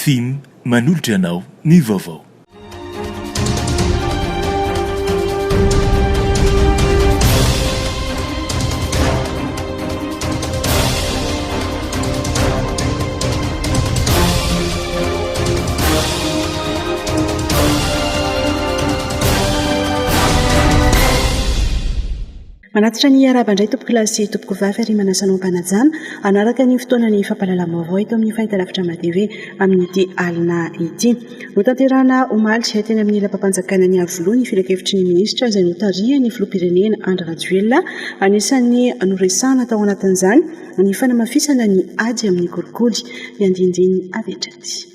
fim manolotra anao ny vaovao. Manatitra ny araba indray tompoko lasy tompoko vavy ary manasanao mpanajana anaraka ny fotoana ny fampalalama-baovao eto amin'ny fahitalavitra matv amin'ity alina ity. Notanterana omaly teny amin'ny lapam-panjakana ny avoloa ny filan-kevitry ny minisitra izay notaria ny filoham-pirenena Andry Rajoelina anisan'ny noresahana tao anatin'izany ny fanamafisana ny ady amin'ny kolikoly ny andindiny avetraty.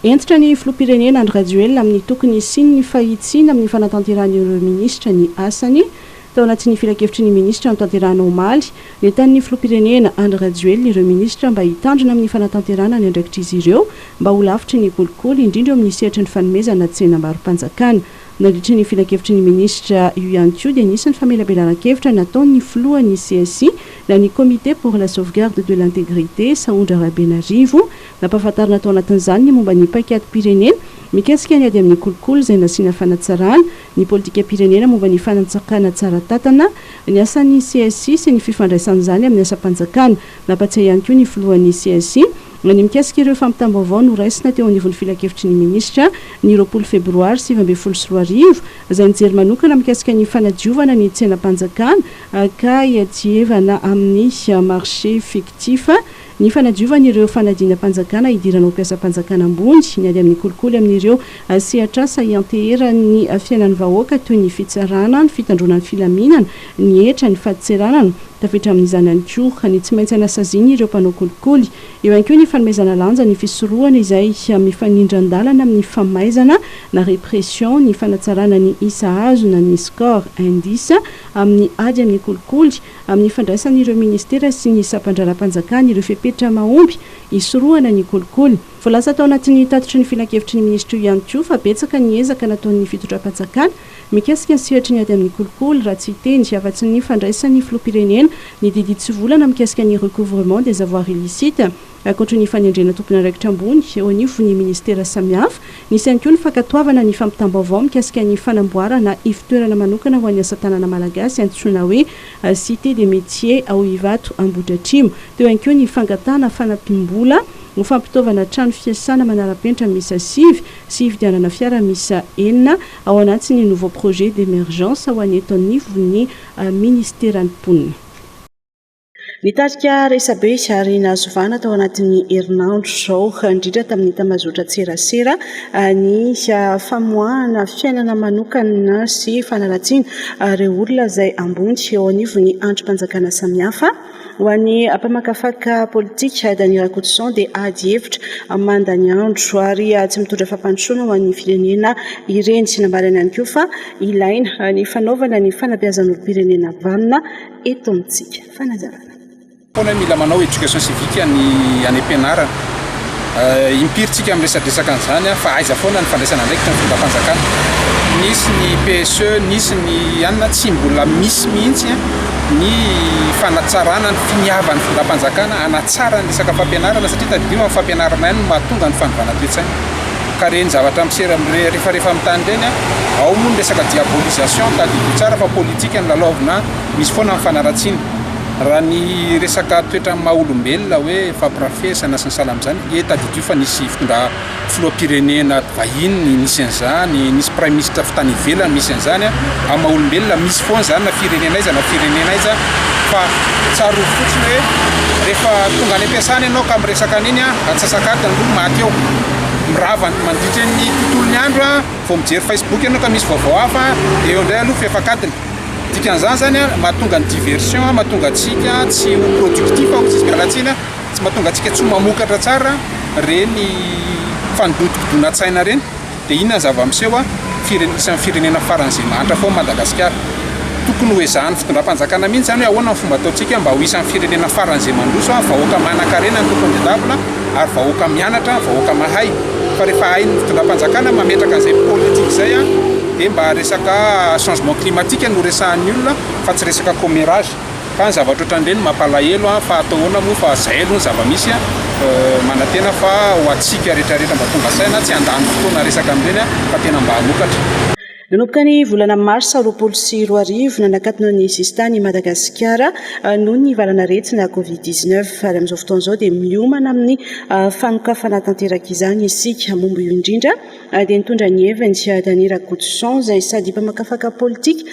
Entitra ny filoham-pirenena Andry Rajoelina amin'ny tokony siny ny fahitsiana amin'ny fanatanteran'ireo minisitra ny asany tao anatin'ny filan-kevitry ny minisitra ny tanterana omaly ny tan'ny filoham-pirenena Andry Rajoelina ireo minisitra mba hitandrina amin'ny fanatanterana ny andraikitr'izy ireo mba ho lavitry ny kolikoly indrindra amin'ny sehatry ny fanomezana tsena maro-panjakana. Nandritra ny filan-kevitry ny minisitra io ihany koa dia nisan'ny famelabelaran-kevitra nataon'ny filohan'ny CSI na ny comité pour la sauvegarde de l'intégrité Saondra Rabenarivo nampahafantarina tao anatin'izany ny momba ny paikaty-pirenena mikasika ny ady amin'ny kolikoly izay nasiana fanatsarana ny politika pirenena momba ny fanatsakana tsara tatana ny asan'ny CSI sy ny fifandraisan'izany amin'ny asa-panjakana. Nampatsiahy ihany koa ny filohan'ny CSI ny mikasika ireo fampitam-baovao no raisina teo anivon'ny filan-kevitry ny minisitra ny 20 febroary 2024 izay nijery manokana mikasika ny fanadiovana ny tsenam-panjakana ka hiadievana amin'ny marché fictif ny fanadiovan'ireo fanadina-panjakana hidiranao mpiasa-panjakana ambony ny ady amin'ny kolikoly amin'ireo sehatrasa hianteheran'ny fiainan'ny vahoaka toy ny fitsarana ny fitandronan'ny filaminana ny hetra ny faditseranana tafetra amin'izany ihany koa ny tsy maintsy anasaziny ireo mpanao kolikoly. Eo ihany koa ny fanomezana lanja ny fisorohana izay mifanindran-dalana amin'ny famaizana na répression ny fanatsarana ny isa azo na ny score indice amin'ny ady amin'ny kolikoly amin'ny fandraisan'ireo ministera sy ny sampandраram-panjakana ireo fepetra mahomby isorohana ny kolikoly. Voalasa tao anatin'ny tatitry ny filan-kevitry ny minisitra ihany koa fa betsaka ny ezaka nataon'ny fitondram-panjakana mikasika ny sehatry ny ady amin'ny kolikoly raha tsy teny afa-tsy ny fandraisan'ny filoham-pirenena ny didy tsy volana mikasika ny recouvrement des avoirs illicites ankoatra ny fanendrena tompony andraikitra ambony eo anivon'ny ministera samihafa nisy ihany koa ny fankatoavana ny fampitam-baovao mikasika ny fanamboarana ifitoerana manokana ho an'ny asa-tanana malagasy antsoina hoe cité des métiers ao Ivato Ambohidratrimo. Teo ihany koa ny fangatana fanampim-bola ho fampitaovana trano fiasana manara-penitra misa sivy sy fividianana fiara misa enina ao anatin'ny nouveau projet d'émergence ho an'ny eto anivon'ny ministeran'ny mponina. Nitarika resabe ary nazovana tao anatin'ny herinandro izao indrindra tamin'ny tamazotra tserasera ny famoahana fiainana manokana sy fanaratsiana ireo olona izay ambony eo anivon'ny androm-panjakana samihafa ho an'ny mpamakafaka politika Daniela Coutson dia ady hevitra mandany andro ary tsy mitondra fampandrosoana ho an'ny firenena ireny sy nambarana ihany koa fa ilaina ny fanaovana ny fanabeazan'olom-pirenena vanina eto amintsika fanazarana. Foana mila manao éducation civique any ampianarana impiritsika amin'ny resadresaka an'izany fa aiza foana ny fandraisana ndraiky ny fitondram-panjakana nisy ny PSE nisy ny anona tsy mbola misy mihitsy ny fanatsarana ny finiavana ny fitondram-panjakana anatsara ny resaka fampianarana satria tadidimo amin'ny fampianarana ihany no mahatonga ny fanovana toe-tsaina ka reny zavatra misera rehefa amin'ny tany reny ao moa ny resaka diabolisation tadidio tsara fa politika ny lalaovina misy foana amin'ny fanaratsiana. Raha ny resaka toetra maha-olombelona hoe fampirafesana sy ny sahala amin'izany tadidio fa nisy fitondra filoham-pirenena vahiny nisy an'izany nisy prime ministre fitany ivelany misy an'izany amin'ny maha-olombelona misy foana izany na firenena aiza na firenena aiza fa tsara ho fotsiny hoe rehefa tonga any am-piasana ianao ka miresaka an'iny atsasakadiny aloha maty eo mirava mandritra ny tontolon'ny andro vao mijery Facebook ianao ka misy vaovao hafa eo indray aloha fefakadiny. Dikan'izany zany mahatonga ny diversion mahatonga antsika tsy ho productif ho tsisy mialatsina tsy mahatonga antsika tsy ho mamokatra tsara reny fanodododona-tsaina reny dia inona ny zava-miseho isan'ny firenena faran'izay mantra foa Madagasikara. Tokony ho ezahany fitondram-panjakana mihitsy zany hoe ahoana ny fomba ataontsika mba ho isan'ny firenena faran'izay mandroso vahoaka manan-karena ny tompony ary vahoaka mianatra vahoaka mahay fa rehefa hainy fitondram-panjakana mametraka an'izay politika izay dia mba resaka changement climatique no resahan'ny olona fa tsy resaka commérage fa ny zavatra ohatran'ireny mampalahelo fa ataoana moa fa zay aloha ny zava-misy manantena fa ho atsika rehetrarehetra mba tonga saina tsy andany fotoana resaka amin'ireny fa tena mba hanokatra. Nanomboka ny volana marsa 2024 nanakatona ny sistany Madagasikara noho ny valana retina Covid-19 ary amin'izao fotoana izao dia miomana amin'ny fanokafana tanteraka izany isika. Momba io indrindra dia nitondra ny heviny Dany Rakotoson izay sady mpamakafaka politika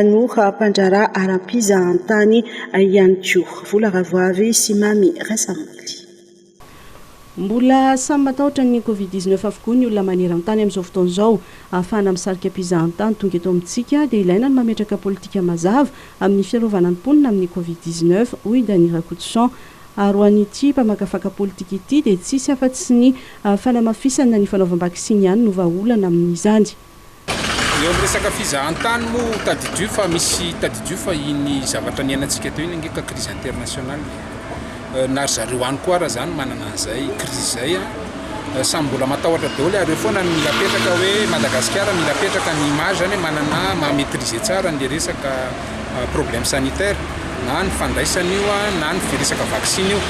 no mpandraraha aram-pizahantany ihany koa. Vola Ravoavy sy Mamy Rasamily. Mbola samy matahotra ny Covid-19 avokoa ny olona maneran-tany amin'izao fotoana izao. Ahafahana misarika mpizahan-tany tonga eto amintsika dia ilaina ny mametraka politika mazava amin'ny fiarovana ny mponina amin'ny Covid-19 hoy Dany Rakotoson. Ary ho an'ity mpamakafaka politika ity dia tsisy afa-tsy ny fanamafisana ny fanaovam-bakisiny ihany no vahaolana amin'izany. Eo amin'ny resaka fizahan-tany moa tadidio fa misy tadidio fa iny zavatra niainantsika teo iny angeka crise internationale. Na zareo ihany koa raha zany manana an'izay crise zay samy mbola matahotra daholo ary eo foana mila petraka hoe Madagasikara mila petraka ny image zany manana mahametrise tsara ny resaka problème sanitaire na ny fandraisana io na ny resaka vaccine io.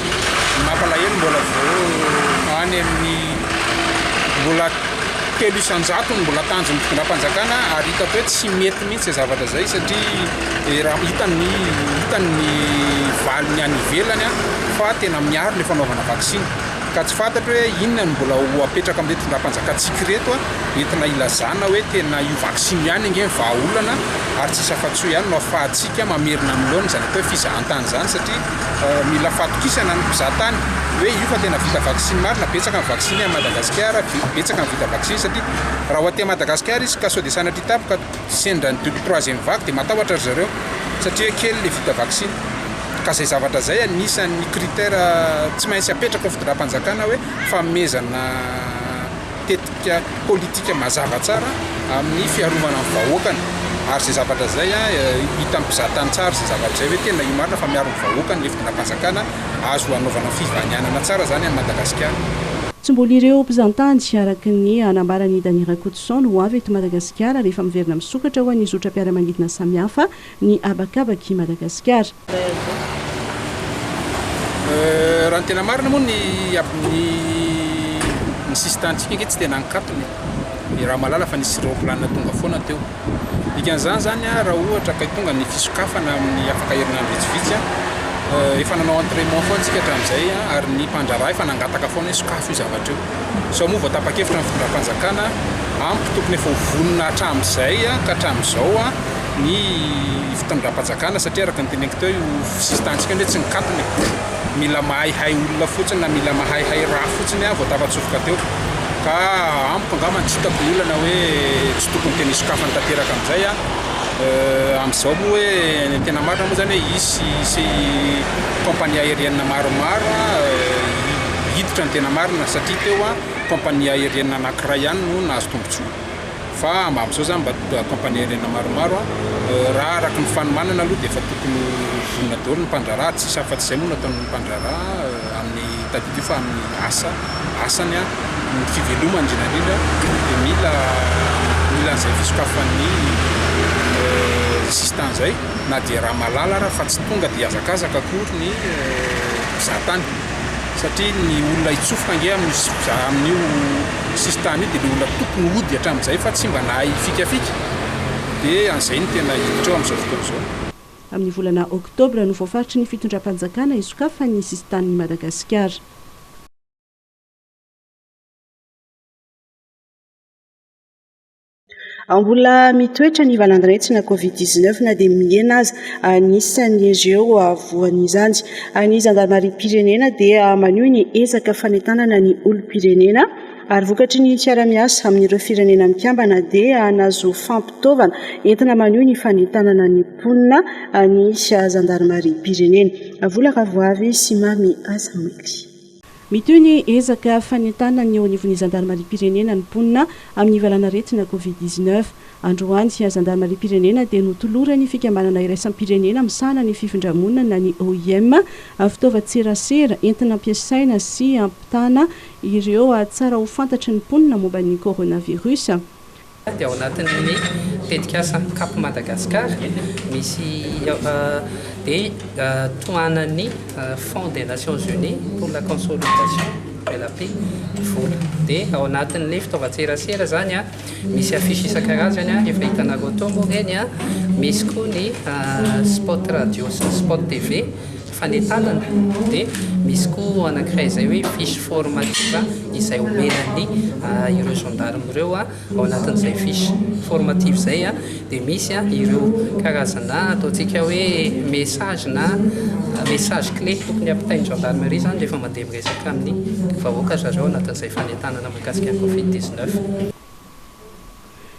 Mampalahelo mbola vao any amin'ny mbola 300 mbola tanjony fitondram-panjakana ary hitako hoe tsy mety mihitsy zavatra zay satria raha hitany valiny any ivelany fa tena miaro ny fanaovana vaccine ka tsy fantatra hoe inona ny mbola ho apetraka amin'ny fitondram-panjakantsika reto entina ilazana hoe tena io vaccine ihany ange vahaolana ary tsisy afa-tsy ihany no ahafahantsika mamerina amin'ny laona zany hoe fizahantany zany satria mila fatokisana ny mpizahatany hoe io fa tena vita vaccine marina betsaka ny vaccine à Madagasikara betsaka ny vita vaccine satria raha ho aty Madagasikara izy ka sao dia sanatria tapoka sendra ny 3e vague dia matahotra ry zareo satria kely le vita vaccine. Ka zay zavatra zay anisan'ny critère tsy maintsy apetraka ny fitondram-panjakana hoe fanomezana tetika politika mazava tsara amin'ny fiarovana ny vahoakany ary zay zavatra zay hita amin'ny mpizahatany tsara zay zavatra zay hoe tena io marina fa miaro ny vahoakany le fitondram-panjakana azo hanaovana fivanianana tsara zany amin'ny Madagasikara. Tsy mbola ireo mpizahantany araky ny anambarany Dany Rakotoson ho avy eto Madagasikara rehefa miverina misokatra ho an'ny zotra mpiara-manidina samihafa ny abakabaky Madagasikara. Raha ny tena marina moa ny sistantsika tsy tena ankatony raha malala fa nisy roplanina tonga foana teo dikan'izany zany raha ohatra ka tonga ny fisokafana amin'ny afaka herinandro vitsivitsy efa nanao entraînement foana tsika hatramin'izay ary ny mpandraraha efa nangataka foana hoe sokafo io zavatra io sao moa voatapa-kevitra ny fitondram-panjakana ampy tokony efa vonona hatramin'izay ka hatramin'izao ny fitondram-panjakana satria araka ny teneniko teo io sistantsika ndre tsy nikatony mila mahaihay olona fotsiny na mila mahaihay raha fotsiny voatapa-tsofoka teo ka ampiko angamba tsy hitako olana hoe tsy tokony tena isokafany tanteraka amin'izay amin'izao moa hoe tena marina moa zany hoe isy compagnie aérienne maromaro hiditra ny tena marina satria teo compagnie aérienne anankiray ihany no nahazo tombotsoa fa amin'izao zany mba compagnie aérienne maromaro raha araky ny fanomanana aloha dia efa tokony vonona daholo ny mpandraraha tsisy afa-tsy izay moa nataon'ny mpandraraha amin'ny tadidio fa amin'ny asany ny fivelomany indrindrandrindra dia mila an'izay fisokafan'ny sistan zay na dia raha malala raha fa tsy tonga dia azakazaka akory ny mpizahatany satria ny olona hitsofoka ange amin'io sistan io dia le olona tokony hody hatramin'izay fa tsy mba nahay fikafika dia an'izay ny tena hiditra eo amin'izao fotoana izao. Amin'ny volana oktobra no voafaritry ny fitondram-panjakana isokafan'ny sistan'ny Madagasikara. Mbola mitoetra ny valan-dretsina Covid-19 na dia mihena azy anisan'ny ireo voan'izany. Ny zandarmariam-pirenena dia maneho ny ezaka fanentanana ny olom-pirenena ary vokatry ny fiara-miasa amin'ireo firenena mikambana dia nazo fampitaovana entina maneho ny fanentanana ny mponina ny zandarmariam-pirenena. Vola Ravoavy sy Mamy Rasamily. Mitoy ny ezaka fanentanana ny eo anivon'ny zandarmariam-pirenena ny mponina amin'ny valanaretina Covid-19. Androany zandarmariam-pirenena dia notolorany fikambanana iraisam-pirenena misahana ny fifindramonana ny OIM fitaovan-tserasera entina ampiasaina sy ampitana ireo tsara ho fantatry ny mponina momba ny coronavirus. dia ao anatin'ny tetikasa Cap Madagascar misy dia tohanan'ny Fonds des Nations Unies pour la consolidation de la paix vola dia ao anatin'ilay fitaovan-tserasera zany a misy afisy isan-karazany a efa hitanareo tao moa reny a misy koa ny spot radio sy spot TV fanetanana dia misy koa anankiray izay hoe fiche formative izay omenan'ny ireo gendarme ireo a ao anatin'izay fiche formative izay a dia misy a ireo karazana ataontsika hoe message na message clé tokony ampitain'ny gendarmerie zany rehefa mandeha miresaka amin'ny vahoaka zareo anatin'izay fanetanana mahakasika ny Covid-19.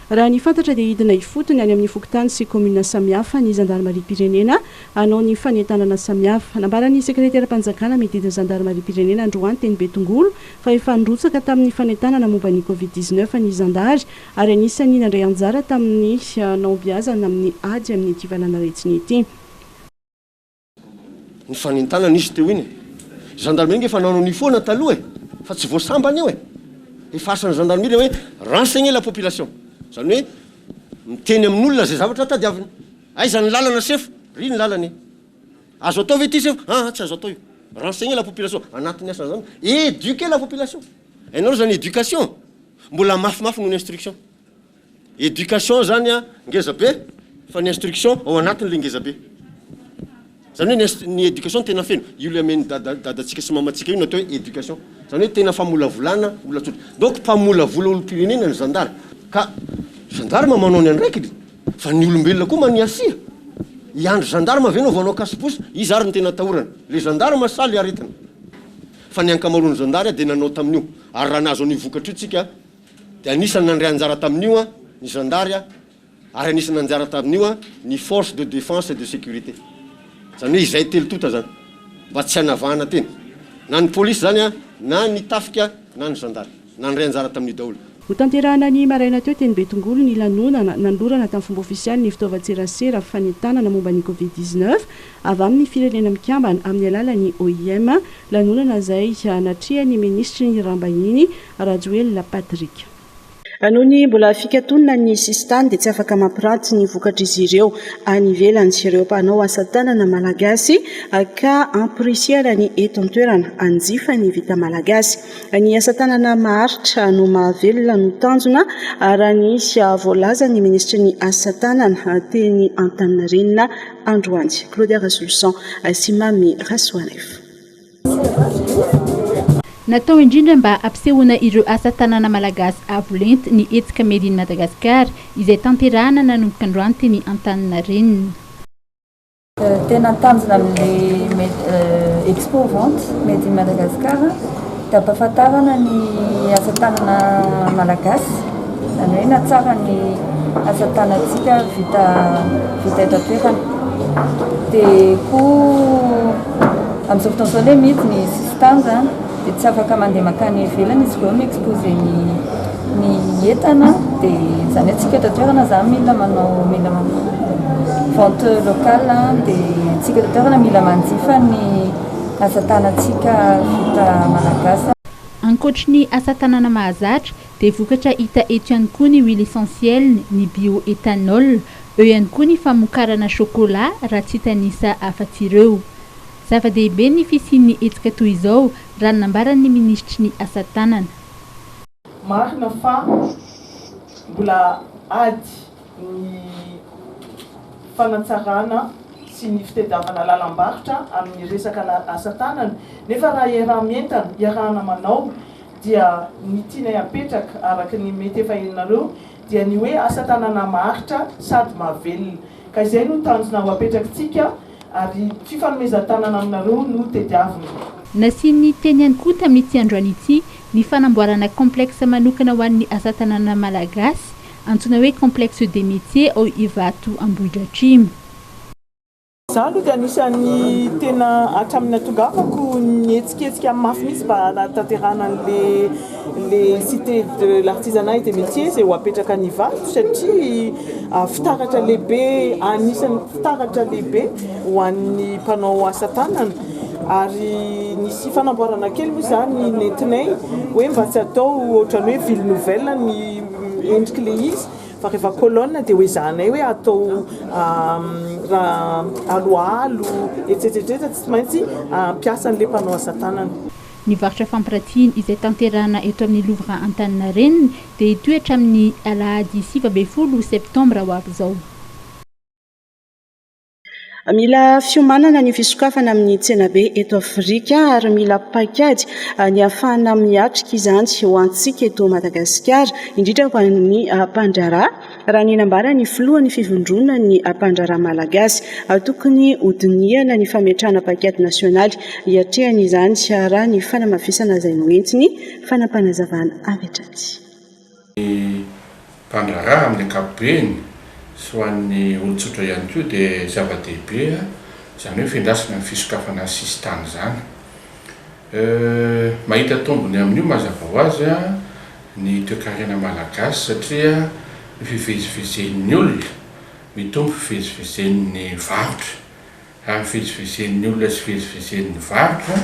Raha ny fantatra dia hidina ifotony any amin'ny fokontany sy komina samihafa ny zandarmaria-pirenena anao ny fanentanana samihafa. Nambaran'ny sekretera-panjakana mididina zandarmaria-pirenena androany teny Betongolo fa efa nrotsaka tamin'ny fanentanana momba ny Covid-19 ny zandary ary anisany nandray anjara tamin'ny naombiazana amin'ny ady amin'ny tivalana retsiny ity. Ny fanentanana nisy teo iny gendarmerie efa nanao ny foana taloha fa tsy voasambany io efa asany gendarmerie hoe renseigner la population. Zany hoe miteny amin'olona zay zavatra tadiavina. Aiza ny lalana sefo, ry ny lalany. Azo atao ve ty sefo? Tsy azo atao io. Renseigner la population. Anatin'ny asa zany, éduquer la population. Hainao zany éducation. Mbola mafimafy noho ny instruction. Éducation zany a ngeza be, fa ny instruction ao anatin'le ngeza be. Zany hoe ny éducation tena feno. Io le ameny dadatsika sy mamatsika io natao hoe éducation. Zany hoe tena famolavolana olatsotra. Donc mpamolavola olom-pirenena ny zandary. Ka gendarme manao ny andraikiny fa ny olombelona koa maniasia iandro gendarme avy anao vanao kasiposy izy ary ny tena tahorana le gendarme saly aretina fa ny ankamaroany zandary dia nanao tamin'io ary raha nazo ny vokatra io tsika dia anisany nandray anjara tamin'io ny zandary ary anisany anjara tamin'io ny force de défense et de sécurité zany hoe izay telo tota zany mba tsy hanavahana teny na ny polisy zany na ny tafika na ny zandary nandray anjara tamin'io daholo. Ho tanterahana ny maraina teo teny Betongolo ny lanonana nandorana tamin'ny fomba ofisialy ny fitaovan-tserasera fanentanana momba ny Covid-19 avy amin'ny firenena mikambana amin'ny alalan'ny OIM lanonana izay natrihany ministry ny rambahiny Rajoel Patrick. Noho ny mbola fikatonana ny sistany dia tsy afaka mampiranty ny vokatra izy ireo any ivelany sy ireo mpanao asa tanana malagasy ka ampirisiana ny eto an-toerana anjifa ny vita malagasy. Ny asa tanana maharitra no mahavelona no tanjona raha ny voalaza ny ministry ny asa tanana teny Antaninarenina androany. Claudia Rasuluson sy Mami Rasoanef. Natao indrindra mba ampisehoana ireo asa tanana malagasy avolenta ny hetsika Made-in Madagascar izay tanterahana nanomboka androany teny Antaninarenina. Tena tanjona amin'ny expo vente Made-in Madagascar dia ampahafantarana ny asa tanana malagasy zany hoe natsara ny asa tanantsika vita eto an-toerana dia koa amin'izao fotoana izao mety ny sistany zany dia tsy afaka mandeha makany ivelany izy vao mi-exposé ny entana dia zany antsika eto an-toerana zany mila vente locale dia antsika eto an-toerana mila manjifa ny asa tanantsika vita malagasy. Ankoatra ny asa tanana mahazatra dia vokatra hita eto ihany koa ny huile essentielle, ny bioéthanol, eo ihany koa ny famokarana chocolat raha tsy hitanisa afa-tsy ireo. Zava-dehibe ny fisian'ny hetsika toy izao raha nambaran'ny ministry ny asa tanana. Marina fa mbola ady ny fanatsarana sy ny fitadiavana lalam-barotra amin'ny resaka asa tanana nefa raha iarahamientana iarahana manao dia ny tiana apetraka araka ny mety efa hainareo dia ny hoe asa tanana maharitra sady mahavelona ka izay no tanjona ho apetrakantsika ary fifanomezan-tanana aminareo no tediavina. Nasiany teny ihany koa tamin'ity androany ity ny fanamboarana complexe manokana ho an'ny asa tanana malagasy antsoina hoe complexe des métiers ao Ivato Ambohidratrimo. Za aloha dia anisan'ny tena hatramin'ny atongavako ny etsiketsika mafy mihitsy mba tanterahana le cité de l'artisanat et des métiers izay ho apetraka ny Ivato satria fitaratra lehibe anisan'ny fitaratra lehibe ho an'ny mpanao asa tanana ary nisy fanamboarana kely moa zany nentinay hoe mba tsy atao ohatran'ny hoe ville nouvelle ny endrik'ilay izy fa rehefa colonne dia hoe zanay hoe atao raha aloalo etsetsetreta tsy maintsy ampiasa an'ilay mpanao asa tanana. Ny varotra fampiratiana izay tanterahana eto amin'ny Louvre Antaninarenina dia hitoetra amin'ny alahady 7 septambra ho avy izao. Mila fiomanana ny fisokafana amin'ny tsenabe eto Afrika ary mila paikady ny ahafahana miatrika izany ho antsika eto Madagasikara indrindra ho an'ny mpandraharaha raha ny nambara ny filohan'ny fivondrona ny mpandraharaha malagasy tokony hodiniana ny fametrahana paikady nasionaly hiatrehana izany raha ny fanamafisana izay noentiny fanampanazavana avy hatraty. Mpandraharaha amin'ny ankapobeny so an'ny olon-tsotra ihany koa dia zava-dehibe izany hoe fiandrasana ny fisokafana sisy tany izany. Mahita tombony amin'io mazava ho azy ny toe-karena malagasy satria fivezivezen'ny olona mitombo fivezivezen'ny varotra ary fivezivezen'ny olona sy fivezivezen'ny varotra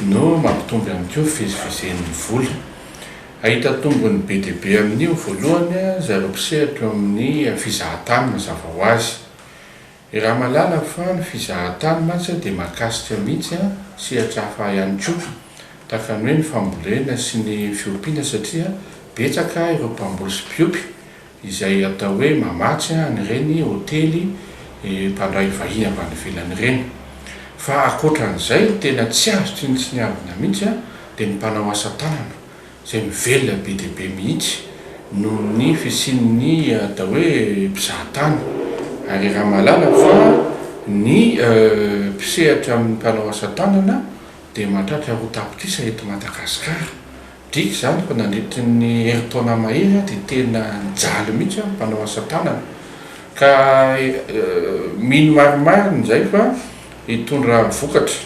no mampitombo ihany koa fivezivezen'ny vola. Ahita tombony be dia be amin'io voalohany zareo mpisehatra amin'ny fizahan-tany mazava ho azy. Raha malala fa ny fizahan-tany mantsy dia mahakasika mihitsy sehatra hafa ihany koa tahaka ny hoe ny fambolena sy ny fiompiana satria betsaka ireo mpamboly sy mpiompy izay atao hoe mamatsy an'ireny hôtely mpandrahy vahiny avy any ivelany ireny. Fa ankoatran'izay tena tsy azo tsinitsinyavina mihitsy dia ny mpanao asa tanana izay mivelona be dia be mihitsy noho ny fisian'ny atao hoe mpizahan-tany. Ary raha malala fa ny mpisehatra amin'ny mpanao asa tanana dia mahatratra roa tapitrisa eto Madagasikara. Dika izany fa nandritra ny herintaona mahery dia tena nijaly mihitsy mpanao asa tanana. Ka mino marimariny izay fa hitondra vokatra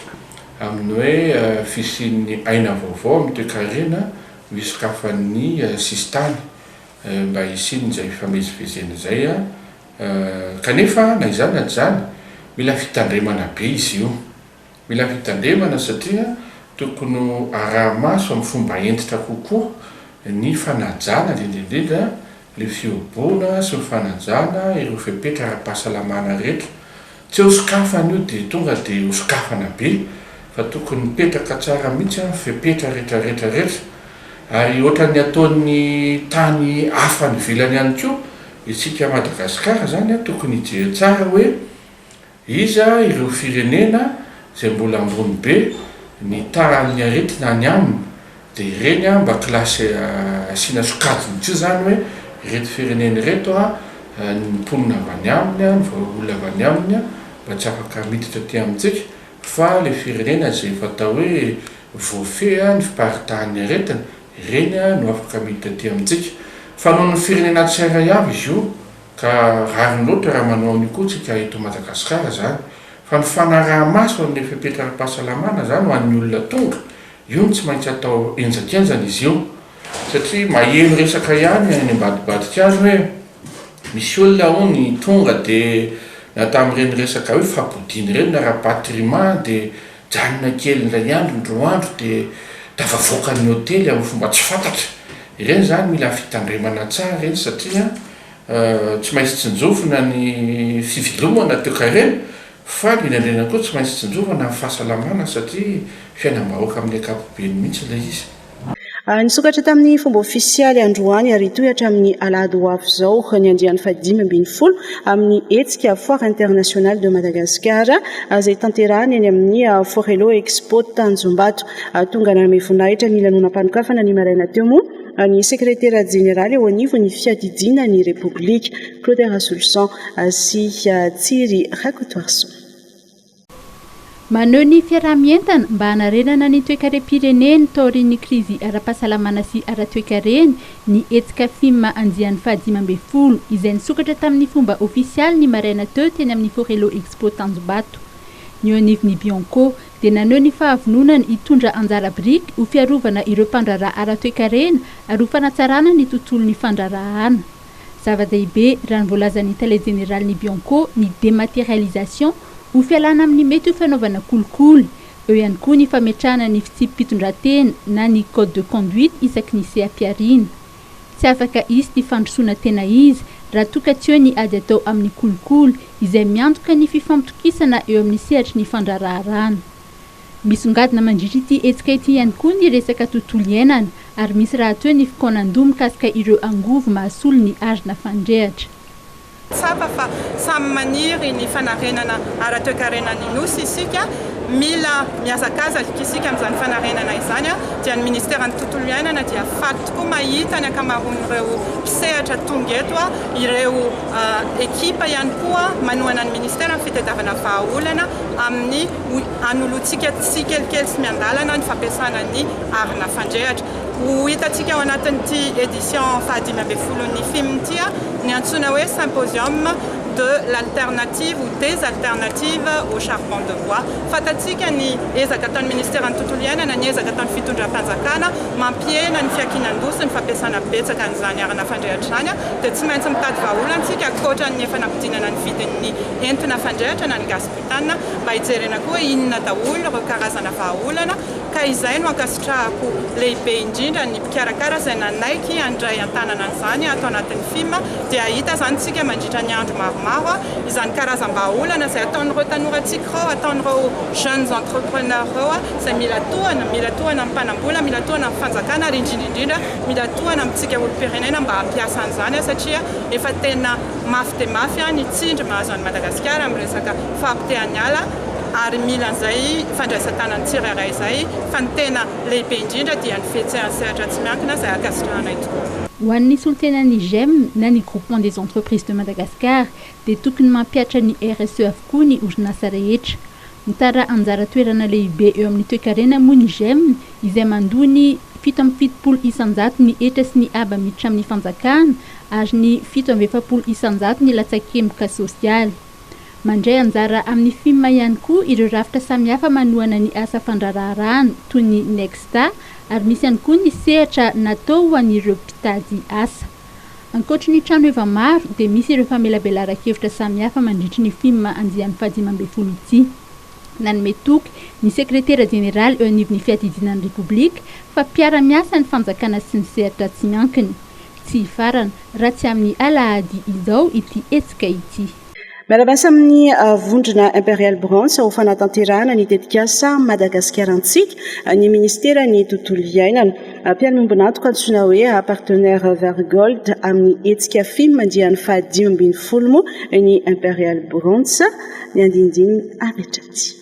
amin'ny hoe fisian'ny aina vaovao amin'ny toe-karena misokafan'ny sisy tany mba hisin'ny izay fifamezivezena izay kanefa na izany na izany mila fitandremana be izy io. Mila fitandremana satria tokony araha-maso amin'ny fomba entitra kokoa ny fanajana indrindra le fioboana sy ny fanajana ireo fepetra ara-pahasalamana rehetra. Tsy hosokafana io dia tonga dia hosokafana be fa tokony mipetraka tsara mihitsy fepetra rehetrarehetra. Ary ohatran'ny ataon'ny tany hafa ny vilany ihany koa isika Madagasikara zany tokony hijery tsara hoe iza ireo firenena izay mbola ambony be ny taran'ny aretina ny aminy dia ireny mba kilasy asiana sokajiny tsy zany hoe ireto firenena ireto ny mponina avy any aminy ny vaolona avy any aminy mba tsy afaka miditra ty amintsika fa le firenena izay fatao hoe voafe ny fiparitahan'ny aretina ireny no afaka miditra ty amintsika. Fa noho ny firenena tsirairay avy izy io ka rariny loatra raha manao an'io koa tsika eto Madagasikara zany. Fa ny fanaraha-maso amin'ny fepetra ara-pahasalamana zany ho an'ny olona tonga io tsy maintsy atao enjakenjana izy io satria maheno resaka ihany any ambadibadika azy hoe misy olona ho ny tonga dia nata amin'ireny resaka hoe fabodiny ireny na rapatriement dia janona kely indray andro ndroandro dia tafavoaka ny hôtely amin'ny fomba tsy fantatra. Ireny zany mila fitandremana tsara ireny satria tsy maintsy tsinjovina ny fivelomana toe-karena fa indrindra koa tsy maintsy tsinjovana amin'ny fahasalamana satria fiainam-bahoaka amin'ny ankapobeny mihitsy ilay izy. Nisokatra tamin'ny fomba ofisialy androany ary tohatra amin'ny alahady ho avy izao ny andrian'ny 15 amin'ny hetsika foire internationale de Madagascar izay tanterahany eny amin'ny Forelo Expo Tanjombato. Tonga nanome voninahitra ny lanonam-panokafana ny maraina teo moa ny sekretera jeneraly eo anivon'ny fiadidiana ny Repoblika Claude Rassoulson sy Tsiry Rakotoarson. Maneho ny fiarahamientana mba hanarenana ny toe-karem-pireneny taorian'ny krizy ara-pahasalamana sy ara-toe-karena ny hetsika FIM andian'ny 15 izay nisokatra tamin'ny fomba ofisialy ny maraina teo teny amin'ny Forelo Expo Tanjombato. Ny anivon'ny Bianco dia naneho ny fahavononany hitondra anjara biriky ho fiarovana ireo mpandraharaha ara-toe-karena ary ho fanatsarana ny tontolon'ny fandraharahana. Zava-dehibe raha ny voalazan'ny télé générale-ny Bianco ny dématérialisation ho fialana amin'ny mety ho fanaovana kolikoly, eo ihany koa ny fametrahana ny fitsipy-pitondran-tena na ny code de conduite isaky ny seha-piarina. tsy afaka izy ty fandrosoana tena izy raha toka tsy eo ny ady atao amin'ny kolokolo izay miantoka ny fifampitokisana eo amin'ny sehatry ny fandraraharana. Misongadina mandritra ity hetsika ity ihany koa ny resaka tontolo iainana ary misy raha toy ny fikaonan-doha mikasika ireo angovo mahasolo ny arina fandrehatra. Tsapa fa samy maniry ny fanarenana ara-toekarenan'ny nosy isika mila miazakazaka isika amin'izany fanarenana izany dia ny ministeran'ny tontolo iainana dia faly tokoa mahita ny ankamaroan'ireo mpisehatra tonga eto ireo ekipa ihany koa manohana ny ministera amin'ny fitadiavana vahaolana amin'ny anoloantsika tsikelikely sy miandalana ny fampiasana ny arina fandrehatra. Ho hitantsika ao anatin'ity édition fahadimy ambin'ny folon'ny film ity ny antsoina hoe symposium de l'alternative ou des alternatives au charbon de bois. Fatatsika ny ezaka ataon'ny ministeran'ny tontolo iainana ny ezaka ataon'ny fitondram-panjakana mampiena ny fiakinan-doha sy ny fampiasana betsaka an'izany arina fandrehatra izany dia tsy maintsy mitady vahaolantsika ankoatra ny efa nampidinana ny vidin'ny entona fandrehatra na ny gaz butane mba hijerena koa inona daholo ireo karazana vahaolana ka izay no ankasitrahako lehibe indrindra ny mpikarakara izay nanaiky andray an-tanana an'izany atao anatin'ny film dia hita zany tsika mandritra ny andro maromaro izany karazam-bahaolana izay ataon'ireo tanorantsika reo ataon'ireo jeunes entrepreneurs reo izay mila tohana amin'ny mpanambola mila tohana amin'ny fanjakana ary indrindra mila tohana amintsika olo-pirenena mba hampiasa an'izany satria efa tena mafy dia mafy ny tsindry mahazo an'i Madagasikara amin'ny resaka fahampitehan'ny ala ary mila an'izay fandraisan-tanany tsirairay izay fa ny tena lehibe indrindra dia ny fihetsehany sehatra tsy miankina izay akasitrahanay tokoa. Ho an'ny solontenan'ny GEM na ny groupement des entreprises de Madagascar dia tokony mampiatra ny RSE avokoa ny orinasa rehetra. Mitara anjara toerana lehibe eo amin'ny toe-karena moa ny GEM izay mandoa ny 770 isanjato ny etra sy ny aba miditra amin'ny fanjakana ary ny 770 isanjato ny latsakemboka sosialy. Mandray anjara amin'ny film ihany koa ireo rafitra samihafa manohana ny asa fandraraharahana toy ny Nexta ary misy ihany koa ny sehatra natao ho an'ireo mpitady asa. Ankoatra ny trano efa maro dia misy ireo famelabelaran-kevitra samihafa mandritra ny film andian'ny fahadimy ambin'ny folo ity. Nanome toky ny sekretera jeneraly eo anivon'ny fiadidinan'ny Repoblika fa mpiara-miasa ny fanjakana sy ny sehatra tsy miankina. Tsy hifarana raha tsy amin'ny alahady izao ity hetsika ity. Miarabasa amin'ny vondrona Imperial Branche ho fanatanterahana ny tetikasa Madagaskarantsika ny ministera ny tontolo iainana mpiara-miombona antoka antsoina hoe partenaire Vergold amin'ny hetsika film mandian'ny fahadimy ambin'ny folo moa ny Imperial Branche ny andindiny aretraty.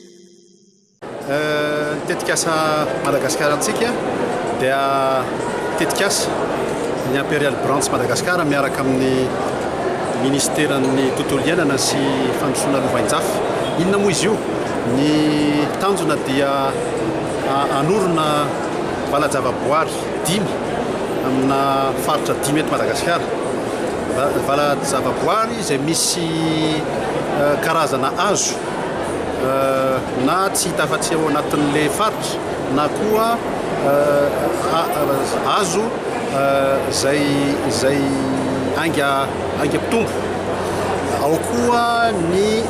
Tetikasa Madagaskarantsika dia tetikasa ny Imperial Branche Madagaskara miaraka amin'ny ministeran'ny tontolo iainana sy fandrosoana lovain-jafy. Inona moa izy io? Ny tanjona dia anorona valajavaboary 5 amina faritra 5 eto Madagasikara. Valajavaboary izay misy karazana hazo na tsy hita afa-tsy ao anatin'ilay faritra na koa hazo zay aingam-pitombo. Ao koa ny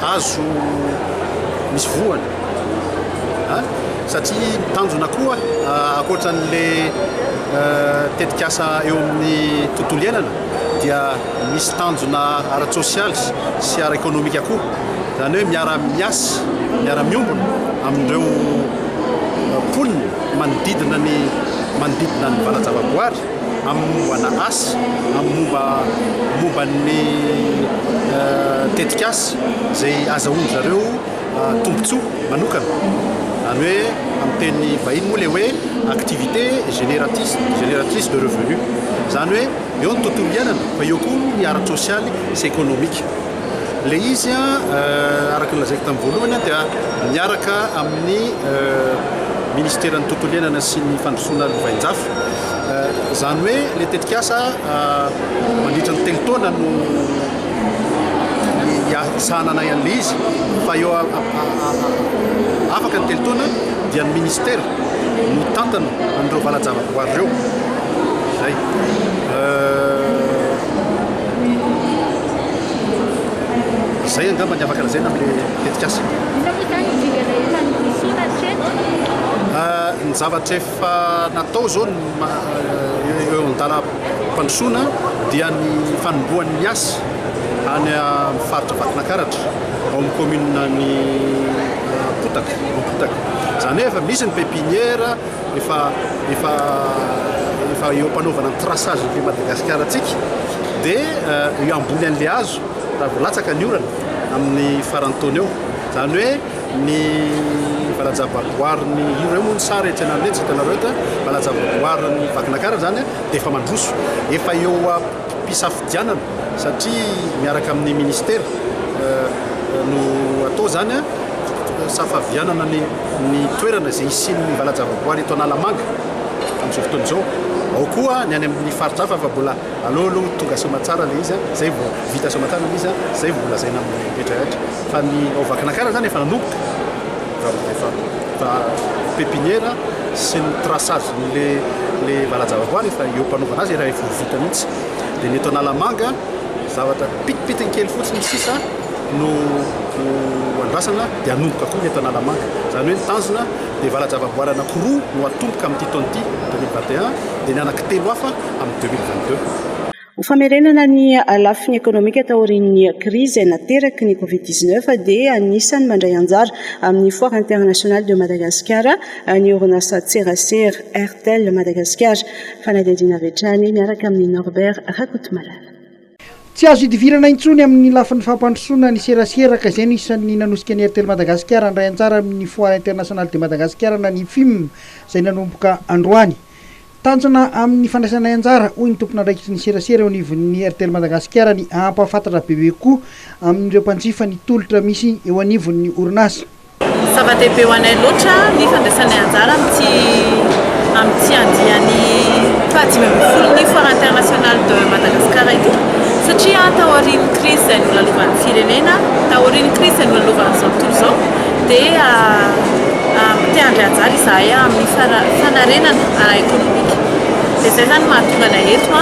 hazo misy voany satria tanjona koa ankoatran'ilay tetikasa eo amin'ny tontolo iainana dia misy tanjona ara-tsosialy sy ara-ekonomika koa, zany hoe miara-miasa miara-miombona amin'ireo mponina manodidina ny valajavaboary amin'ny mombana asa, amin'ny momban'ny tetikasa izay azahoany zareo tombotsoa manokana. Zany hoe amin'ny teny vahiny moa ilay hoe activité génératrice de revenu. Zany hoe eo ny tontolo iainana fa eo koa ny ara-tsosialy sy ekonomika. Ilay izy araka ny lazaiko tamin'ny voalohany dia miaraka amin'ny ministeran'ny tontolo iainana sy ny fandrosoana lovain-jafy. Zany hoe ilay tetikasa mandritra ny telo taona no sahanana an'ilay izy fa eo afaka ny telo taona dia ny ministera no tantana an'ireo valajavaboary ireo. Zay. Zay angamba ny afaka lazaina amin'ilay tetikasa. Ny zavatra efa natao zao eo an-dalam-pandrosoana dia ny fanomboan'ny asa any amin'ny faritra Vatinakaratra ao amin'ny commune ny Potaka. Zany hoe efa misy ny pépinière efa eo ampanaovana ny traçage ny Madagasikara atsika dia eo ambony an'le hazo raha latsaka ny orana amin'ny farantaona eo. Zany hoe ny valajavaboarin'ny io reo moa ny sary etsy anareo tsy hitanareo eto valajavaboarin'ny Vakinakara zany dia efa mandroso efa eo ampisafidianana satria miaraka amin'ny ministera no atao zany safavianana ny toerana izay isian'ny valajavaboary eto Analamanga amin'izao fotoana izao. Ao koa ny any amin'ny faritra hafa fa mbola aloha tonga somatsara le izy zay vao vita somatsara le izy zay vao lazaina amin'ny rehetrarehetra fa ny ao Vakinakara zany efa nanomboka fa pépinière sy ny traçage le valajavaboary efa eo mpanaovana azy raha efa vita mihitsy dia ny eto Analamanga zavatra pitipitiny kely fotsiny sisa no andrasana dia anomboka koa ny eto Analamanga. Zany hoe ny tanjona dia valajavaboary anankiroa no atomboka amin'ity taon'ity 2021 dia ny anankitelo hafa amin'ny 2022. Ho famerenana ny lafiny ekonomika taorian'ny krizy izay nateraky ny Covid-19 dia anisany mandray anjara amin'ny foire internationale de Madagascar ny orinasa tserasera Airtel Madagascar. Fanadihadiana avy hatrany miaraka amin'ny Norbert Rakotomalala. Tsy azo idivirana intsony amin'ny lafin'ny fampandrosoana ny seraseraka izay no isan'ny nanosika ny Airtel Madagascar andray anjara amin'ny foire internationale de Madagascar na ny FIM izay nanomboka androany. Tanjona amin'ny fandraisana anjara hoy ny tompona andraikitry ny serasera eo anivon'ny Airtel Madagascar ny ampahafantatra bebe koa amin'ireo mpanjifa ny tolotra misy eo anivon'ny orinasa. Zava-dehibe ho anay loatra ny fandraisana anjara amin'ny andiany faha 5 foire internationale de Madagascar ity satria taorian'ny crise izay nolalovan'ny firenena, taorian'ny crise izay nolalovan'ny izao tontolo izao dia te handray anjara izahay amin'ny fanarenana ekonomika. Dia izay zany mahatonga anay eto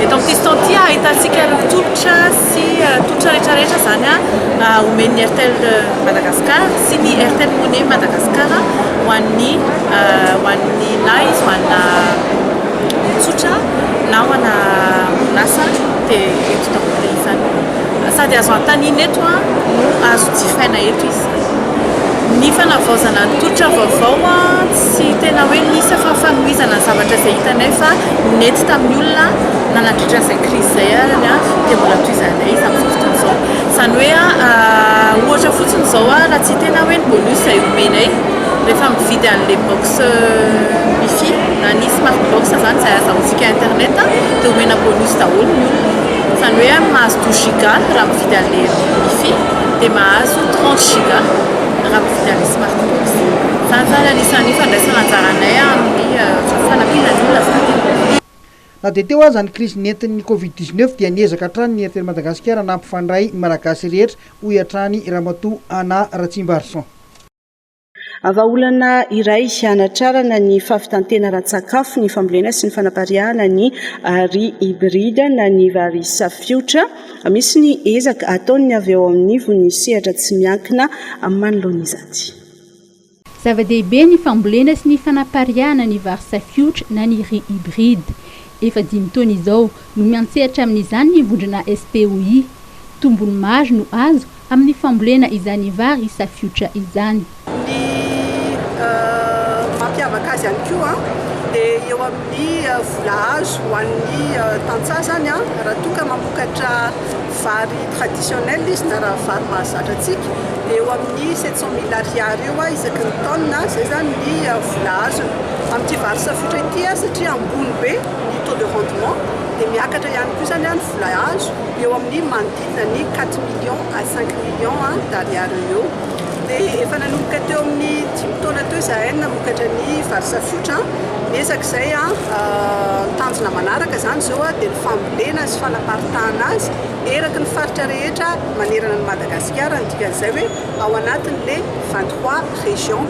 eto amin'ity fotoana ity ahitantsika tolotra sy tolotra rehetrarehetra zany omen'ny Airtel Madagascar sy ny Airtel Money Madagascar ho an'ny na izy ho anna tsotra na ho anna orinasa dia eto daholo izany sady azo antanina eto no azo jifaina eto izy. Ny fanavaozana ny tolotra vaovao tsy tena hoe nisy fa fanohizana ny zavatra izay hitanay fa nety tamin'ny olona nanadritra izay crise izay arany dia mbola toizanay izy amin'izao fotoana izao. Izany hoe ohatra fotsiny izao raha tsy tena hoe ny bonus izay omenay rehefa mividy an'le box wifi na ny smart box zany izay azahoantsika internet dia omena bonus daholo ny olona. Izany hoe mahazo 12 giga raha mividy an'le wifi dia mahazo 30 giga raha mividy an'le smart box. Zany zany anisan'ny fandraisana anjaranay amin'ny fanampiana ny olona zany. Na dia teo aza ny crise nentin'ny Covid-19 dia niezaka hatrany ny Airtel Madagascar nampifandray ny malagasy rehetra hoy hatrany Ramatoa Anna Ratsimbarson. Vahaolana iray anatrarana ny fahavitantena ratsakafo ny fambolena sy ny fanapariahana ny riz hybride na ny Varisa Future. Misy ny ezaka ataony avy eo amin'ny vony sehatra tsy miankina manoloana izany. Zava-dehibe ny fambolena sy ny fanapariahana ny Varisa Future na ny riz hybride. Efa 5 taona izao no miantsehatra amin'izany ny vondrona SPOI. Tombony maro no azo amin'ny fambolena izany Varisa Future izany. Mampiavaka azy ihany koa dia eo amin'ny vola azo ho an'ny tantsaha zany raha toka mamokatra vary traditionnel izy na raha vary mahazatra antsika dia eo amin'ny 700 000 ariary eo isaky ny taona zay zany ny vola azo amin'ity Varisa Future ity satria ambony be ny taux de rendement dia miakatra ihany koa zany ny vola azo eo amin'ny manodidina ny 4 millions à 5 millions d'ariary eo. Dia efa nanomboka teo amin'ny 10 taona teo izahay namokatra ny Varisa Future niezaka izay tanjona manaraka zany zao dia ny fambolena sy fanaparitahana azy eraky ny faritra rehetra manerana ny Madagasikara ny dikan'izay hoe ao anatin'le 23 régions.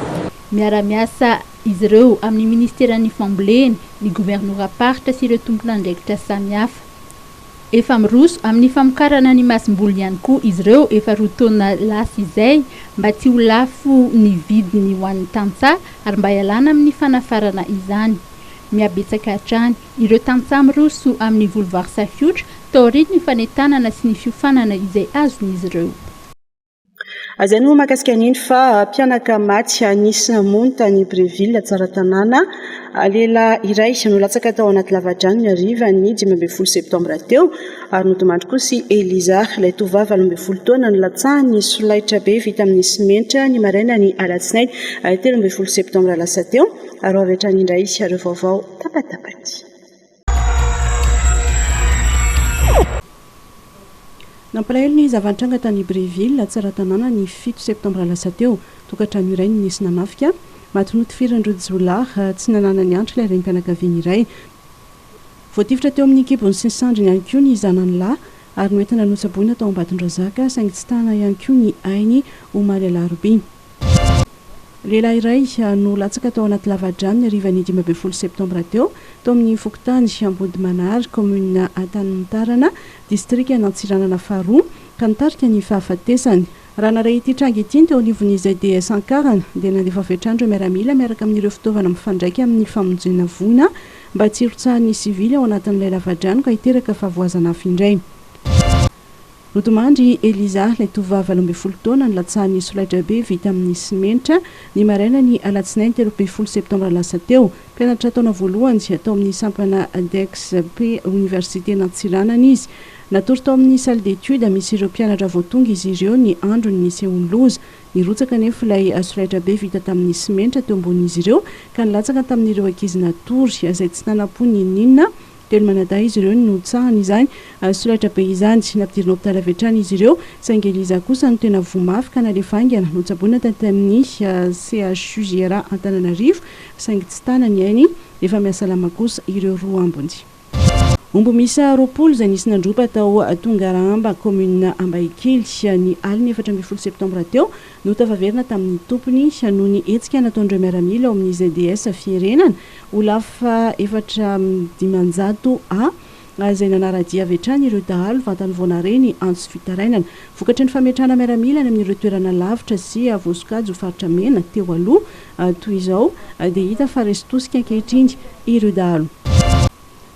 Miara-miasa izy ireo amin'ny ministeran'ny fambolena, ny governoram-paritra sy ireo tompon'andraikitra samihafa. Efa miroso amin'ny famokarana ny masim-boly ihany koa izy ireo efa 2 taona lasa izay mba tsy ho lafo ny vidiny ho an'ny tantsaha ary mba hialana amin'ny fanafarana izany. miabetsaka hatrany ireo tantsamy roso amin'ny volovar safiotra taoridy ny fanentanana sy ny fiofanana izay azon'izy ireo. Azay no makasika an'iny fa mpianaka maty anisy mony tany Bréville tsara tanàna lehilahy iray no latsaka tao anaty lava-drano ny hariva ny 15 septambra teo ary notomandry koa sy Eliza ilay tovavy 12 taona ny latsahany solaitra be vita amin'ny simenitra ny maraina ny alatsinainy 13 septambra lasa teo ary avy hatrany indray ireo vaovao tapatapany. Nampalahelo ny zava-nitranga tany Bréville tsara tanàna ny 7 septambra lasa teo tokantrano iray ny nisy nanafika matinoty firan'ireo jolahy tsy nanana ny antitra ilay renim-pianakaviana iray voatifitra teo amin'ny kibony sy ny sandriny ihany koa ny zanany lahy ary noentina notsaboina tao Ambatondrazaka saingy tsy tana ihany koa ny ainy omaly alaroby. Lehilahy iray no latsaka tao anaty lava-drano ny harivan'ny 15 septambra teo tao amin'ny Fokotany Ambodimanary commune Antanimontarana district Antsiranana faharoa ka nitarika ny fahafatesany. Raha naray ity tranga ity teo anivon'ny ZDS Ankarana dia nandefa avy hatrany ireo miaramila miaraka amin'ireo fitaovana mifandraika amin'ny famonjena voina mba tsy hirotsahan'ny sivily ao anatin'ilay lava-drano ka hiteraka favoazana hafa indray. Rotomandry Eliza ilay tovavy 12 taona ny latsahan'ny solaitra be vita amin'ny simenitra ny maraina ny alatsinainy 13 septambra lasa teo mpianatra taona voalohany atao amin'ny sampana DEXP Université Nantsiranana izy. Natory tao amin'ny salle d'étude misy ireo mpianatra voatonga izy ireo ny andro ny sehonoloza nirotsaka nefa ilay solaitra be vita tamin'ny simenitra teo ambonin'izy ireo ka nilatsaka tamin'ireo ankizy natory izay tsy nanampo ny ninona telo manadahy izy ireo no tsahany izany solaitra be izany nampidirina hôpitaly avy hatrany izy ireo saingy Eliza kosa no tena vomafy ka nalefangana notsaboina tany amin'ny CHUGRA Antananarivo saingy tsy tana ny ainy efa miasalama kosa ireo roa ambony. Ombo misa roapolo izay nisy nandropa tao Tongaramba commune Ambaikely ny aliny 14 septambra teo no tafaverina tamin'ny tompony noho ny hetsika nataon'ireo miaramila ao amin'ny ZDS firenana ho lafa 400 izay nanaradia avy hatrany ireo dahalo vantany voanareny antso fitarainana vokatry ny fametrahana miaramila ny amin'ireo toerana lavitra sy voasokajy ho faritra mena teo aloha toy izao dia hita fa resy tosika ankehitriny ireo dahalo.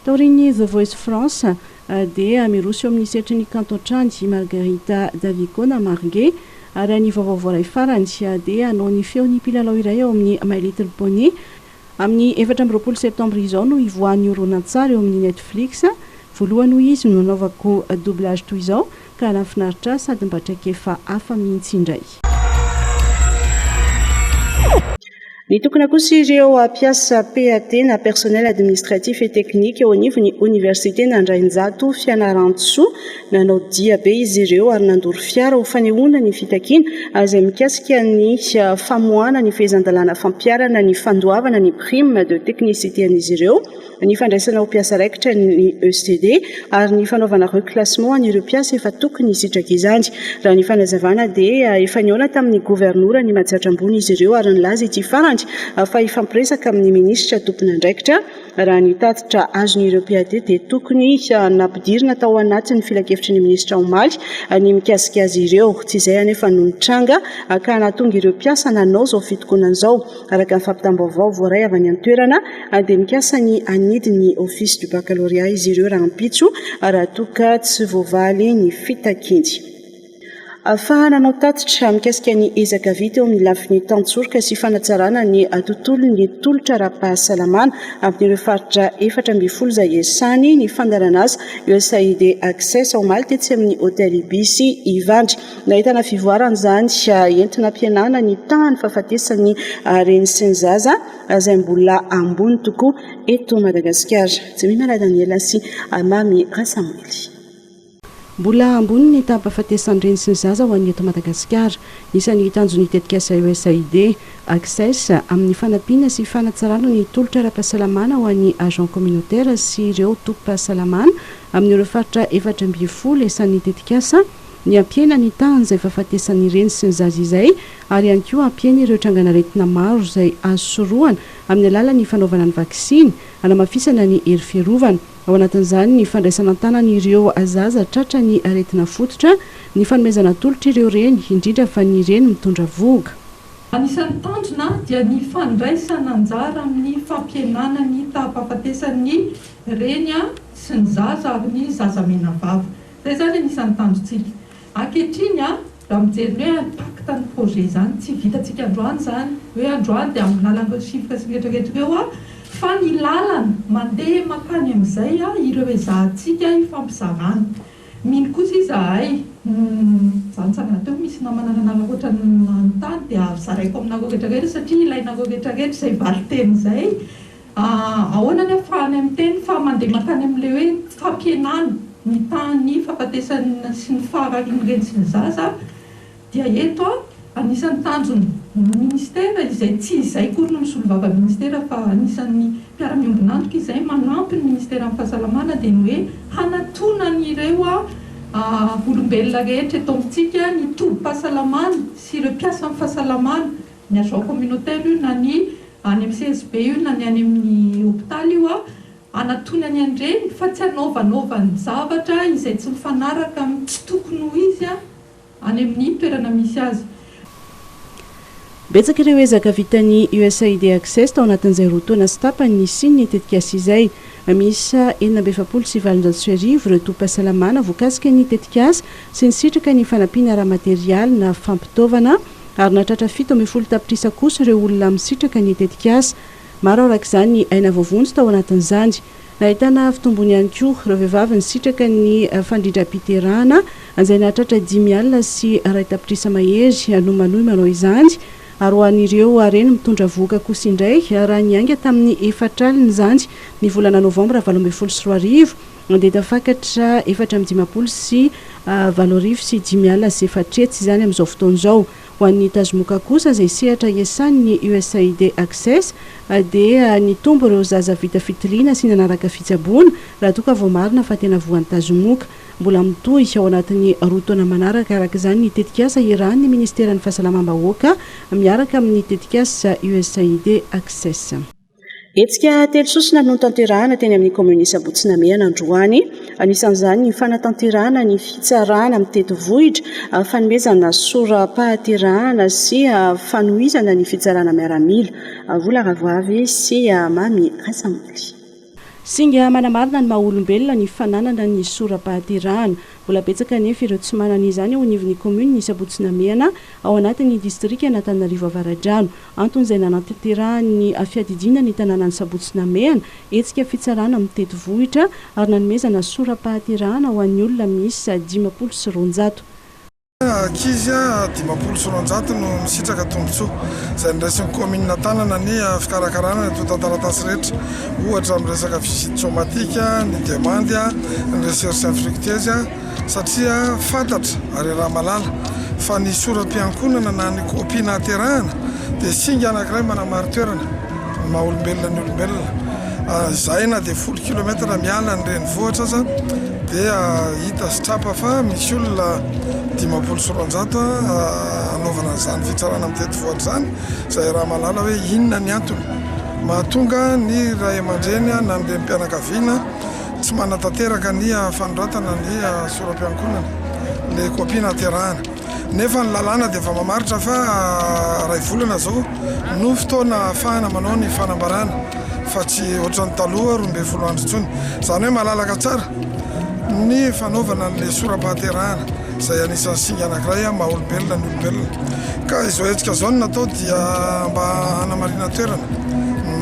Taoriny The Voice France dia mirosy eo amin'ny setrin'ny Canton-Trandy Margarita Davikona Margue ary ny vaovao voaray farany dia anao ny feon'ny mpilalao iray ao amin'ny My Little Pony amin'ny 14 septambra izao no ivoan'ny horonan-tsary eo amin'ny Netflix voalohany hoy izy no nanaovako doublage toy izao ka nafinaritra sady mba traikefa hafa mihitsy indray. Ny tokony kosa ireo mpiasa PAT na personnel administratif et technique eo anivon'ny université Nandrainjato Fianarantsoa nanao dia be izy ireo ary nandoro fiara ho fanehoana ny fitakiana izay mikasika ny famoahana ny fehezan-dalàna fampiarana ny fandoavana ny prime de technicité an'izy ireo ny fandraisana ho mpiasa raikitra ny ECD ary ny fanaovana reclassement an'ireo mpiasa efa tokony isitraka izany raha ny fanazavana dia efa niona tamin'ny gouvernora ny mahatsatra ambony izy ireo ary nilaza ity farany fa ifampiresaka amin'ny minisitra tompony andraikitra raha ny tatitra azon'ireo PAT dia tokony nampidirina tao anatin'ny filakevitry ny minisitra Omaly ny mikasika azy ireo tsy izay anefa no nitranga ka nahatonga ireo mpiasa nanao izao fitokonana izao araka ny fampitam-baovao voaray avy any an-toerana dia mikasa ny anidiny office du baccalauréat izy ireo raha mpitso raha toka tsy voavaly ny fitakiany. Afahananao tatitra mikasika ny ezaka vita eo amin'ny lafiny tantsorika sy fanatsarana ny tontolo ny tolotra ara-pahasalamana amin'ireo faritra 14 izay iasany ny fandarana azy USAID Access ao Maly tetsy amin'ny hôtel Ibis Ivandry nahitana fivoarana izany entina ampihenana ny tany fahafatesany reny sy ny zaza izay mbola ambony tokoa eto Madagasikara. Jemima Daniela sy Mami Rasamely. Mbola ambony ny tampafatesany reny sy ny zaza ho an'ny eto Madagasikara isan'ny tanjony tetikasa USAID Access amin'ny fanampiana sy fanatsarana ny tolotra ara-pahasalamana ho an'ny agent communautaire sy ireo tompom-pahasalamana amin'ireo faritra 14 isan'ny tetikasa ny ampiena ny tany izay fahafatesany reny sy ny zaza izay ary ihany koa ampiena ireo tranganaretina maro izay azo soroana amin'ny alalan'ny fanaovana ny vaksiny hanamafisana ny hery fiarovana ao anatin'izany ny fandraisana tanany ireo zaza tratra ny aretina fototra ny fanomezana tolotra ireo reny indrindra fa ny reny mitondra voga. Anisan'ny tanjona dia ny fandraisana anjara amin'ny fampihenana ny taham-pahafatesan'ny reny sy ny zaza ary ny zazamena vava. Zay zany anisan'ny tanjontsika. Ankehitriny raha mijery hoe impacte ny projet zany tsy vitantsika androany zany hoe androany dia amin'ny lalana sivoka sy rehetrarehetra eo fa ny lalana mandeha makany amin'izay ireo ezahantsika hifampizarana. Mino kosa izahay zany tsangana teo misy namana nanala ohatra ny tany dia zaraiko aminareo rehetrarehetra satria ilainareo rehetrarehetra izay valiteny izay ahoana ny ahafahany amin'ny teny fa mandeha makany amin'ilay hoe fampihenana ny tany fahafatesana sy ny faharariny sy ny zaza dia eto anisan'ny tanjony ministera izay tsy izay kory no misolo vava ministera fa anisan'ny mpiara-miombonandroka izay manampy ny ministera amin'ny fahasalamana dia ny hoe hanatonany ireo olombelona rehetra eto amintsika ny tobi-pahasalamana sy ireo mpiasa amin'ny fahasalamana ny agent communautaire io na ny any amin'ny CSB io na ny any amin'ny hôpitaly io anatonany andreny fa tsy hanaovanany zavatra izay tsy mifanaraka amin'ny tsy tokony ho izy any amin'ny toerana misy azy. Betsaka ireo ezaka vitan'ny USAID Access tao anatin'izay roa taona sy tapany ny siny ny tetikasa izay. Misy 770 ireo tobi-pahasalamana voakasika ny tetikasa sy ny sitraka ny fanampiana ara-materialy na fampitaovana ary natratra 7 tapitrisa kosa ireo olona misitraka ny tetikasa. Maro arak'izany ny aina vovonjy tao anatin'izany. Nahitana fitombony ihany koa ireo vehivavy nisitraka ny fandrindram-piterahana izay nahatratra 10 alina sy 2 tapitrisa mahery anomanohy manao izany. Ary ho an'ireo areny mitondra vohoka kosa indray raha nianga tamin'ny 4 alina izany ny volana novambra 2024 dia tafakatra 450 sy 8 sy 10 alina sy 4 izany amin'izao fotoana izao. Ho an'ny tazomoka kosa izay sehatra iasan'ny USAID Access dia ny tombo ireo zaza vita fitiliana sy nanaraka fitsaboana raha toa ka vao marina fa tena voan'ny tazomoka. Mbola mitohy ao anatin'ny roa taona manaraka araka izany ny tetikasa iarahan'ny ministeran'ny fahasalamam-bahoaka miaraka amin'ny tetikasa USAID Access. Etsika telo sosina no tanterahana teny amin'ny komini Sabotsinamehana androany. Anisan'izany ny fanatanterahana ny fitsarana amin'ny tetivohitra, fanomezana sora-pahaterahana sy fanohizana ny fitsarana miaramila. Vola Ravoavy sy Mami Rasamoly. Singa manamarina ny maha-olombelona ny fananana ny sora-pahaterahana. Mbola betsaka nefa ireo tsy manana izany ao anivon'ny komini Sabotsinamehana ao anatin'ny distrika Antananarivo Avaradrano. Anton'izay nanatanterahany fiadidiana ny tanànan'ny Sabotsinamehana etsika fitsarana amin'ny tetivohitra ary nanomezana sora-pahaterahana ho an'ny olona misy 50 sy 200. Ankizy 50 sy 200 no misitraka tombotsoa izay niraisin'ny komina tanana ny fikarakarana ny totataratasy rehetra ohatra amin'ny resaka visite somatika, ny demandy, ny recherche infructueuse satria fantatra ary raha malala fa ny soram-piankonana na ny kopia nahaterahana dia singa anankiray manamary toerana maha-olombelona ny olombelona izay na dia 10 kilometra miala ny renivohitra aza dia hita sitrapa fa misy olona 50 sy 200 anaovana izany fitsarana amin'ny tetivohitra izany izay raha malala hoe inona ny antony mahatonga ny ray aman-dreny na ny renim-pianakaviana tsy manatanteraka ny fanoratana ny soram-piankonana ilay kopia nahaterahana. Nefa ny lalàna dia efa mamaritra fa ray volana zao no fotoana ahafahana manao ny fanambarana fa tsy ohatran'ny taloha 12 andro intsony. Izany hoe malalaka tsara ny fanaovana n'ilay sora-pahaterahana izay anisan'ny singa anankiray maha-olombelona ny olombelona. Ka izao hetsika izao no natao dia mba hanamarina toerana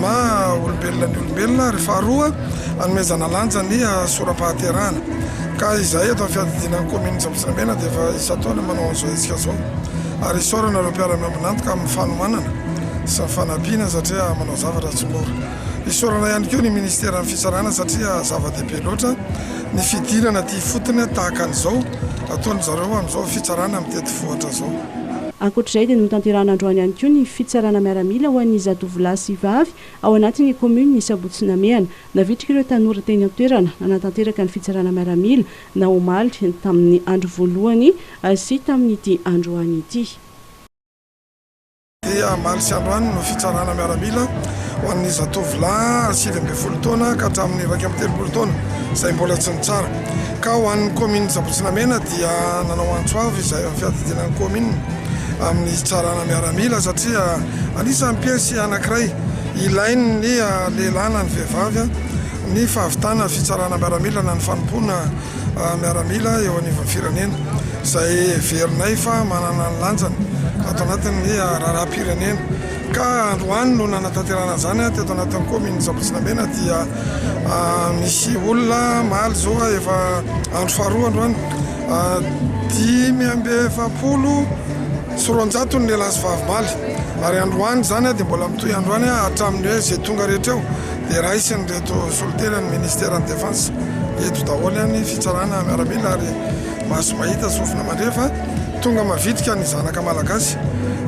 maha-olombelona ny olombelona ary faharoa hanomezana lanja ny sora-pahaterahana. Ka izay eto amin'ny fiadidinan'ny komini Sabotsinamehana dia efa isa-taona manao an'izao hetsika izao ary isaorana ireo mpiara-miambinantoka amin'ny fanomanana sy ny fanampiana satria manao zavatra tsy mora. Isaorana ihany koa ny ministeran'ny fitsarana satria zava-dehibe loatra ny fidirana ty fotony tahaka an'izao ataony zareo amin'izao fitsarana amin'ny tetivohitra izao. Ankoatr'izay dia notanterahana androany ihany koa ny fitsarana miaramila ho an'ny zatovolahy sy vavy ao anatin'ny komini Sabotsinamehana. Navitrika ireo tanora teny an-toerana nanatanteraka ny fitsarana miaramila na omaly tamin'ny andro voalohany sy tamin'ity androany ity. Dia maly sy androany no fitsarana miaramila ho an'ny zatovolahy 7 taona ka hatramin'ny 13 taona izay mbola tsy ny tsara. Ka ho an'ny komini Sabotsinamehana dia nanao antsoavy izay amin'ny fiadidinan'ny komini amin'ny tsarana miaramila satria anisan'ny piesy anankiray ilainy ny lehilahy na ny vehivavy ny fahavitana fitsarana miaramila na ny fanompona miaramila eo anivon'ny firenena izay verinay fa manana ny lanjany ato anatin'ny raharaham-pirenena ka androany no nanatanterana zany teto anatin'ny kominy Sabotsynamena dia misy olona mahaly zao efa andro faharoa androany 570 soronjato ny lehilahy sy vavy maly ary androany zany dia mbola mitohy androany hatramin'ny hoe zay tonga rehetra eo dia raisiny reto solitera ny ministère en défense eto daholo ny fitsarana miaramila ary maso mahita sofina mandrefa tonga mavitrika ny zanaka malagasy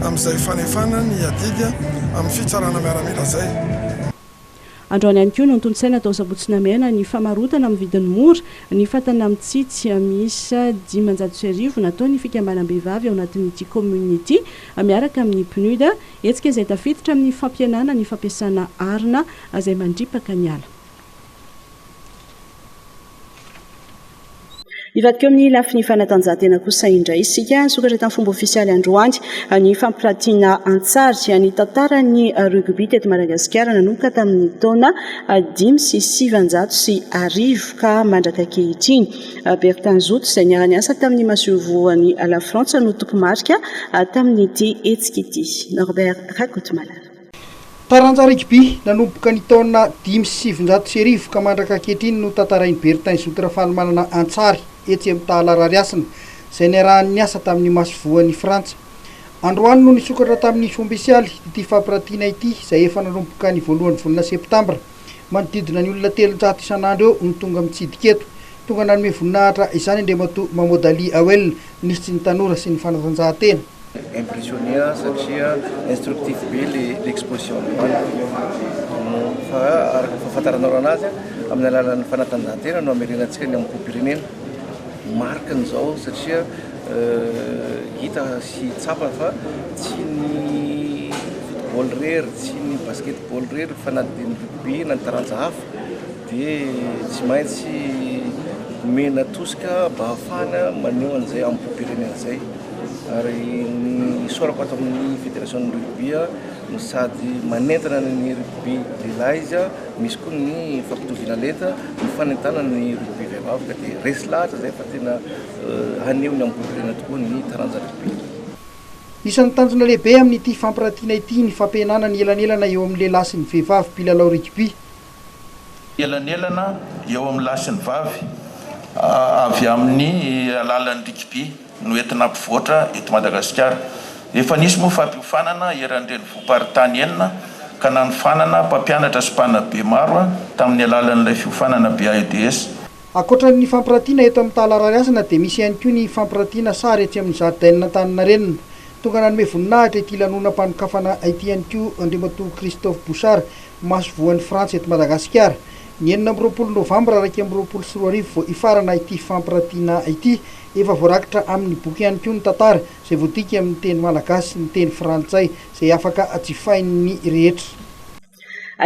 amin'izay fanefana ny adidy amin'ny fitsarana miaramila zay. Androany ihany koa no nitondrosaina tao Sabotsynamena ny famarotana amin'ny vidiny mora ny fatana amin'ny tsitsy miisa 500 natao ny fikambanam-behivavy ao anatin'ity community miaraka amin'ny PNUD etsika izay tafiditra amin'ny fampianana ny fampiasana arina izay mandripaka ny ala. Ivadika amin'ny lafiny fanatanjahantena kosa indray isika sokatra tamin'ny fomba ofisialy androany ny fampiratiana antsary ny tantaran'ny rugby teto Madagasikara nanomboka tamin'ny taona 5,750 ka mandraka ankehitriny. Bertin Zoto izay niara-ny asa tamin'ny masevoan'ny La France no tompomarika tamin'ity hetsika ity. Norbert Rakotomala. Taranja rugby nanomboka ny taona 5,750 ka mandraka ankehitriny no tantarain'ny Bertin Zoto raha manana antsary etsy amin'ny tahalarariasina izay niarahan'ny asa tamin'ny masovoan'ny Frantsa. Androany no nisokatra tamin'ny fombesialy ity fampirantiana ity izay efa nanomboka ny voalohan'ny volana septambra. Manodidina ny olona 300 isan'andro eo no tonga mitsidika eto. Tonga nanome voninahitra izany Andriamatoa Mamodali Awel nisy ny tanora sy ny fanatanjahantena. Impressionné satria instructif be l'exposition fa araka fahafantaranao anazy amin'ny alalan'ny fanatanjahantena no amerenantsika ny amin'ny kompirenena marika n'izao satria hita sy tsapa fa tsy ny football rery tsy ny basketball rery fa na dia ny rugby na ny taranja hafa dia tsy maintsy mena tosika mba hafana maneho an'izay amin'ny kompirenena izay ary ny sorako ato amin'ny fédération de rugby no sady manentana ny rugby lehilahy izy misy koa ny fampitoviana lenta ny fanentana ny rugby vehivavy ka dia resy lahatra zay fa tena haneho ny amin'ny kompirenena tokoa ny taranja rugby. Isan'ny tanjona lehibe amin'ity fampirantiana ity ny fampihenana ny elanelana eo amin'ny lehilahy sy ny vehivavy mpilalao rugby. Elanelana eo amin'ny lahy sy ny vavy avy amin'ny alalan'ny rugby no entina ampivoatra eto Madagasikara. Efa nisy moa fampiofanana eran'ireny voaparitany enina ka nanofanana mpampianatra sy mpanabe maro tamin'ny alalan'ilay fiofanana BAEDS. Ankoatran'ny fampirantiana eto amin'ny tahalarariasina dia misy ihany koa ny fampirantiana sary etsy amin'ny zaridaina Antaninarenina. Tonga nanome voninahitra ity lanonam-panokafana ity ihany koa Andriamatoa Christophe Bouchard masovoan'ny Frantsa eto Madagasikara. Ny 20 Novambra 2024 vao ifarana ity fampirantiana ity efa voarakitra amin'ny boky ihany koa ny tantara izay voadika amin'ny teny malagasy sy ny teny frantsay izay afaka jifain'ny rehetra.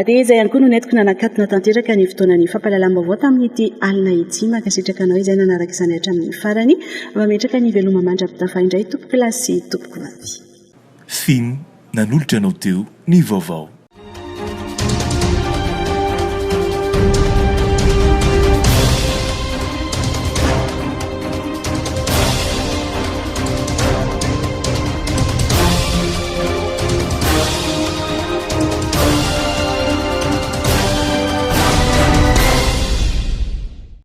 Dia izay ihany koa no netiko nanakatona tanteraka ny fotoanan'ny fampahalalam-baovao tamin'ity alina ity mankasitraka anao izay nanaraka izany hatramin'ny farany mametraka ny veloma mandra-pitafa indray tompoko lasy tompoko vavy. Film nanolotra anao teo ny vaovao.